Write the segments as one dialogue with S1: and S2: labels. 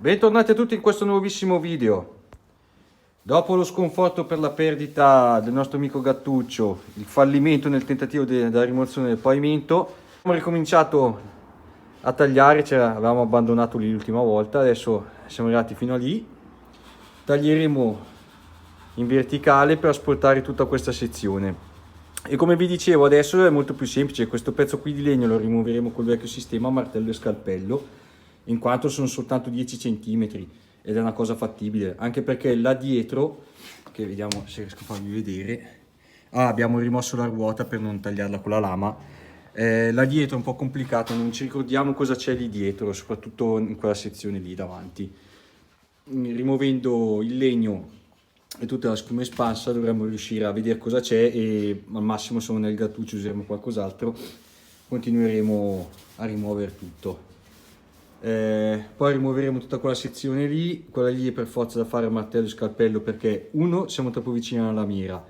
S1: Bentornati a tutti in questo nuovissimo video. Dopo lo sconforto per la perdita del nostro amico Gattuccio, il fallimento nel tentativo della rimozione del pavimento, abbiamo ricominciato a tagliare, avevamo abbandonato lì l'ultima volta, adesso siamo arrivati fino a lì. Taglieremo in verticale per asportare tutta questa sezione. E come vi dicevo, adesso è molto più semplice. Questo pezzo qui di legno lo rimuoveremo col vecchio sistema martello e scalpello, in quanto sono soltanto 10 cm ed è una cosa fattibile, anche perché là dietro, che vediamo se riesco a farvi vedere, abbiamo rimosso la ruota per non tagliarla con la lama. Là dietro è un po' complicato, non ci ricordiamo cosa c'è lì dietro, soprattutto in quella sezione lì davanti. Rimuovendo il legno e tutta la schiuma espansa dovremmo riuscire a vedere cosa c'è, e al massimo se nel Gattuccio useremo qualcos'altro, continueremo a rimuovere tutto. Poi rimuoveremo tutta quella sezione lì, quella lì è per forza da fare a martello e scalpello, perché uno, siamo troppo vicini alla lamiera,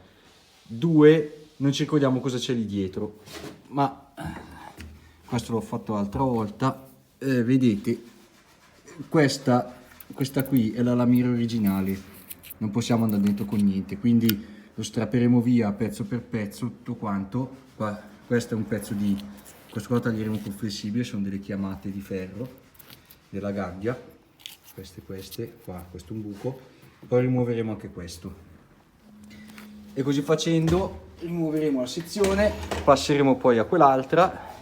S1: due, non ci ricordiamo cosa c'è lì dietro, ma questo l'ho fatto l'altra volta. Vedete, questa qui è la lamiera originale, non possiamo andare dentro con niente, quindi lo strapperemo via pezzo per pezzo tutto quanto. Questo è un pezzo di, questo qua lo taglieremo con flessibile, sono delle chiamate di ferro della gabbia, queste qua, questo è un buco, poi rimuoveremo anche questo, e così facendo rimuoveremo la sezione, passeremo poi a quell'altra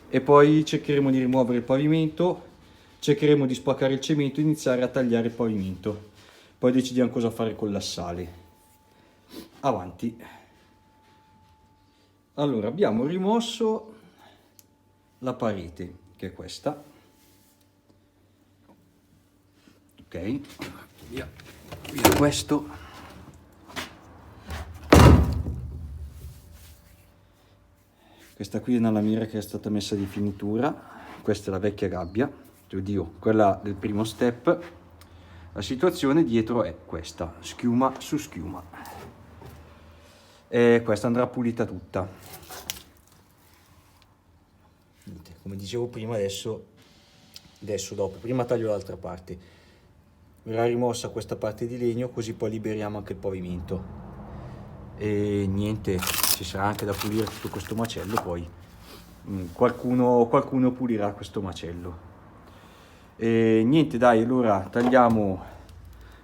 S1: e poi cercheremo di rimuovere il pavimento, cercheremo di spaccare il cemento e iniziare a tagliare il pavimento, poi decidiamo cosa fare con l'assale. Avanti. Allora, abbiamo rimosso la parete, che è questa. Ok, via questo. Questa qui è una lamiera che è stata messa di finitura, questa è la vecchia gabbia, oddio, quella del primo step. La situazione dietro è questa, schiuma su schiuma, e questa andrà pulita tutta. Come dicevo prima, adesso dopo, prima taglio l'altra parte, verrà rimossa questa parte di legno, così poi liberiamo anche il pavimento. E niente, ci sarà anche da pulire tutto questo macello, poi qualcuno pulirà questo macello. E niente, dai, allora tagliamo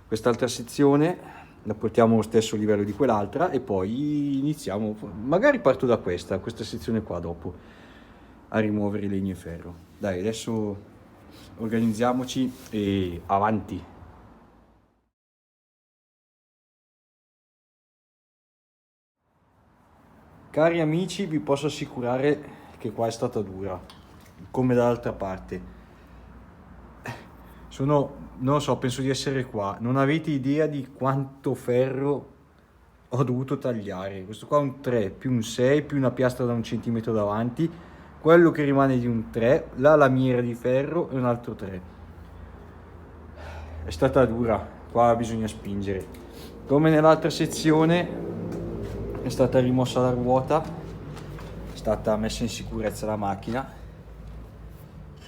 S1: quest'altra sezione, la portiamo allo stesso livello di quell'altra e poi iniziamo, magari parto da questa sezione qua dopo, a rimuovere legno e ferro. Dai, adesso organizziamoci e avanti. Cari amici, vi posso assicurare che qua è stata dura, come dall'altra parte. Non lo so, penso di essere qua. Non avete idea di quanto ferro ho dovuto tagliare. Questo qua è un 3, più un 6, più una piastra da 1 centimetro davanti. Quello che rimane di un 3, la lamiera di ferro e un altro 3. È stata dura, qua bisogna spingere. Come nell'altra sezione è stata rimossa la ruota, è stata messa in sicurezza la macchina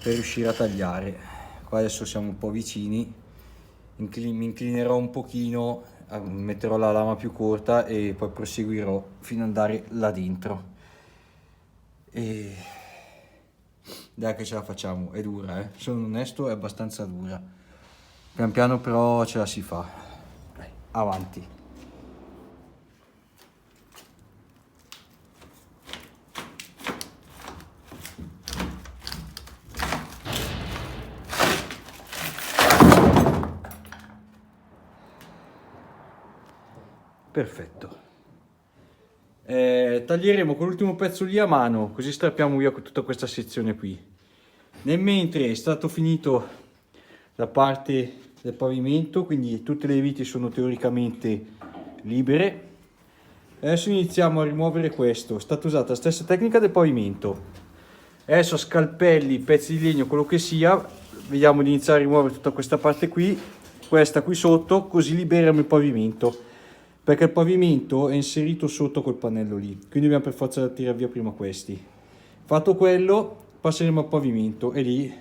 S1: per riuscire a tagliare. Qua adesso siamo un po' vicini, mi inclinerò un pochino, metterò la lama più corta e poi proseguirò fino ad andare là dentro. E dai che ce la facciamo, è dura, sono onesto, è abbastanza dura. Pian piano però ce la si fa. Dai, avanti. Perfetto. Taglieremo con l'ultimo pezzo lì a mano, così strappiamo via tutta questa sezione qui. Nel mentre è stato finito la parte del pavimento, quindi tutte le viti sono teoricamente libere. Adesso iniziamo a rimuovere questo. È stata usata la stessa tecnica del pavimento. Adesso scalpelli, pezzi di legno, quello che sia, vediamo di iniziare a rimuovere tutta questa parte qui, questa qui sotto, così liberiamo il pavimento, perché il pavimento è inserito sotto col pannello lì, quindi dobbiamo per forza tirare via prima questi. Fatto quello, passeremo al pavimento e lì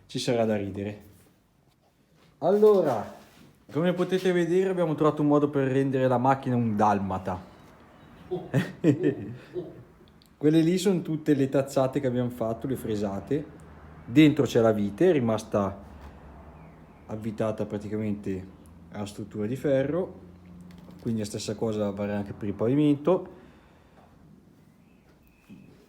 S1: ci sarà da ridere. Allora, come potete vedere abbiamo trovato un modo per rendere la macchina un dalmata. Quelle lì sono tutte le tazzate che abbiamo fatto, le fresate. Dentro c'è la vite, è rimasta avvitata praticamente alla struttura di ferro, quindi la stessa cosa vale anche per il pavimento.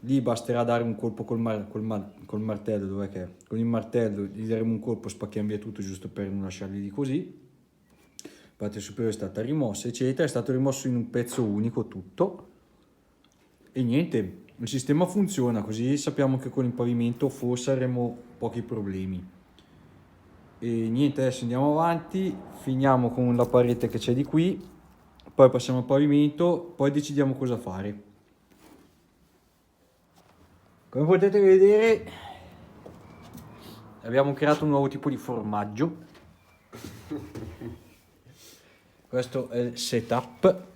S1: Lì basterà dare un colpo col martello, dov'è che è? Con il martello gli daremo un colpo, spacchiamo via tutto giusto per non lasciarli lì così. La parte superiore è stata rimossa, eccetera, è stato rimosso in un pezzo unico tutto. E niente, il sistema funziona, così sappiamo che con il pavimento forse avremo pochi problemi. E niente, adesso andiamo avanti, finiamo con la parete che c'è di qui, poi passiamo al pavimento, poi decidiamo cosa fare. Come potete vedere abbiamo creato un nuovo tipo di formaggio. Questo è il setup,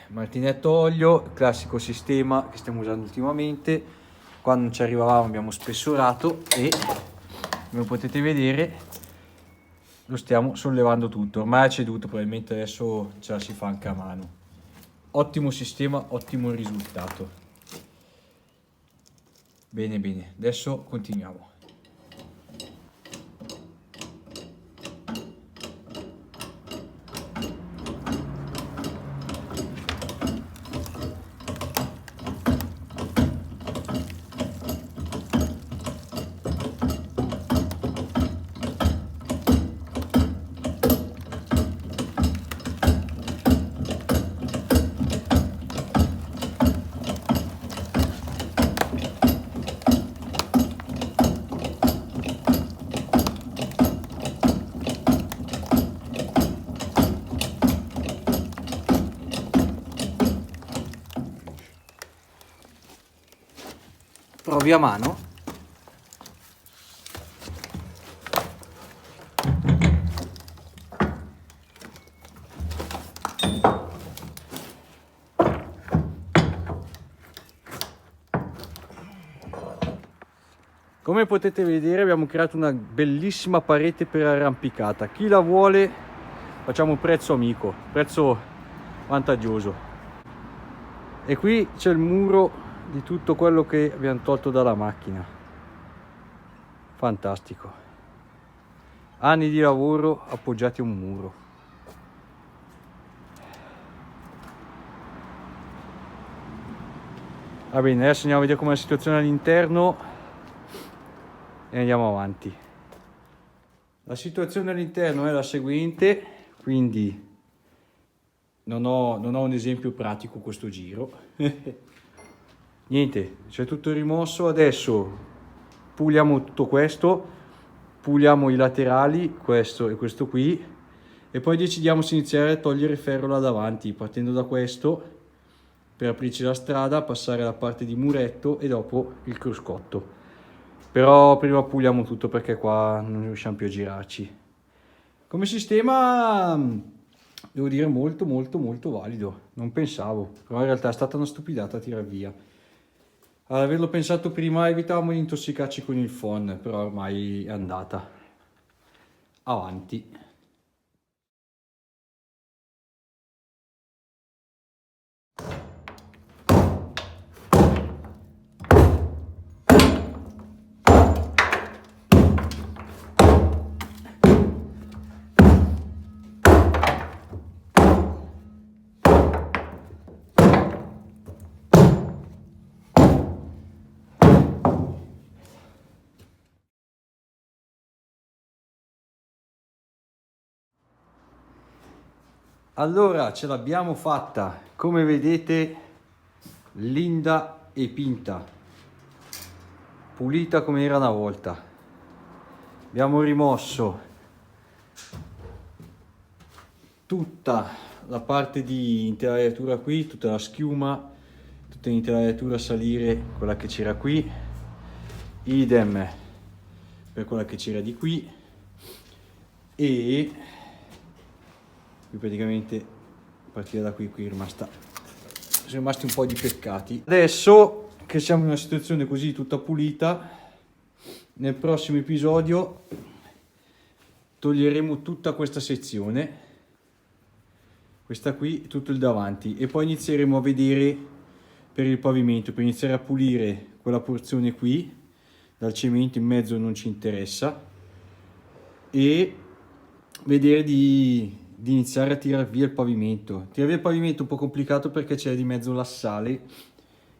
S1: martinetto olio, classico sistema che stiamo usando ultimamente. Quando non ci arrivavamo abbiamo spessorato e come potete vedere lo stiamo sollevando tutto. Ormai è ceduto, probabilmente adesso ce la si fa anche a mano. Ottimo sistema, ottimo risultato. Bene, bene, adesso continuiamo. Provi a mano. Come potete vedere abbiamo creato una bellissima parete per arrampicata. Chi la vuole facciamo un prezzo amico, prezzo vantaggioso. E qui c'è il muro di tutto quello che abbiamo tolto dalla macchina. Fantastico. Anni di lavoro appoggiati a un muro. Va bene, adesso andiamo a vedere com'è la situazione all'interno e andiamo avanti. La situazione all'interno è la seguente, quindi non ho un esempio pratico questo giro. Niente, c'è tutto rimosso. Adesso puliamo tutto questo, puliamo i laterali, questo e questo qui, e poi decidiamo se iniziare a togliere ferro là davanti, partendo da questo per aprirci la strada, passare alla parte di muretto e dopo il cruscotto. Però prima puliamo tutto perché qua non riusciamo più a girarci. Come sistema devo dire molto valido, non pensavo, però in realtà è stata una stupidata tirar via. Ad averlo pensato prima evitavamo di intossicarci con il phon, però ormai è andata. Avanti. Allora, ce l'abbiamo fatta, come vedete, linda e pinta, pulita come era una volta. Abbiamo rimosso tutta la parte di intelaiatura qui, tutta la schiuma, tutta l'intelaiatura a salire, quella che c'era qui, idem per quella che c'era di qui, e qui praticamente a partire da qui sono rimasti un po' di peccati. Adesso che siamo in una situazione così tutta pulita, nel prossimo episodio toglieremo tutta questa sezione, questa qui, tutto il davanti, e poi inizieremo a vedere per il pavimento, per iniziare a pulire quella porzione qui, dal cemento in mezzo non ci interessa, e vedere di iniziare a tirare via il pavimento. Tirare via il pavimento è un po' complicato perché c'è di mezzo l'assale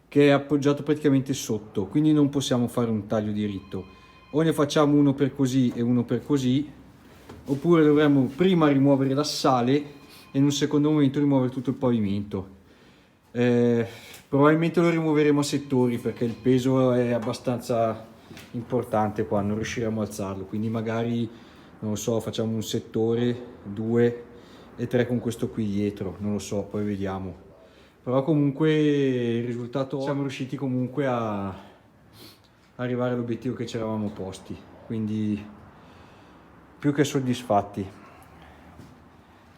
S1: che è appoggiato praticamente sotto, quindi non possiamo fare un taglio diritto. O ne facciamo uno per così e uno per così, oppure dovremmo prima rimuovere l'assale e in un secondo momento rimuovere tutto il pavimento. Probabilmente lo rimuoveremo a settori perché il peso è abbastanza importante qua, non riusciremo a alzarlo, quindi magari, non lo so, facciamo un settore, 2 e 3 con questo qui dietro, non lo so, poi vediamo. Però comunque il risultato, siamo riusciti comunque a arrivare all'obiettivo che ci eravamo posti, quindi più che soddisfatti.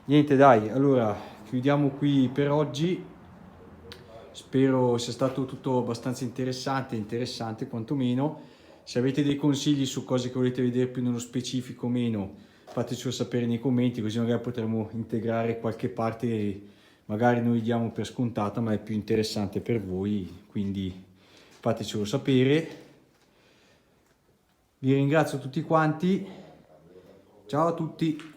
S1: Niente, dai, allora chiudiamo qui per oggi. Spero sia stato tutto abbastanza interessante quantomeno. Se avete dei consigli su cose che volete vedere più nello specifico o meno, fatecelo sapere nei commenti, così magari potremo integrare qualche parte che magari noi diamo per scontata ma è più interessante per voi, quindi fatecelo sapere. Vi ringrazio tutti quanti, ciao a tutti.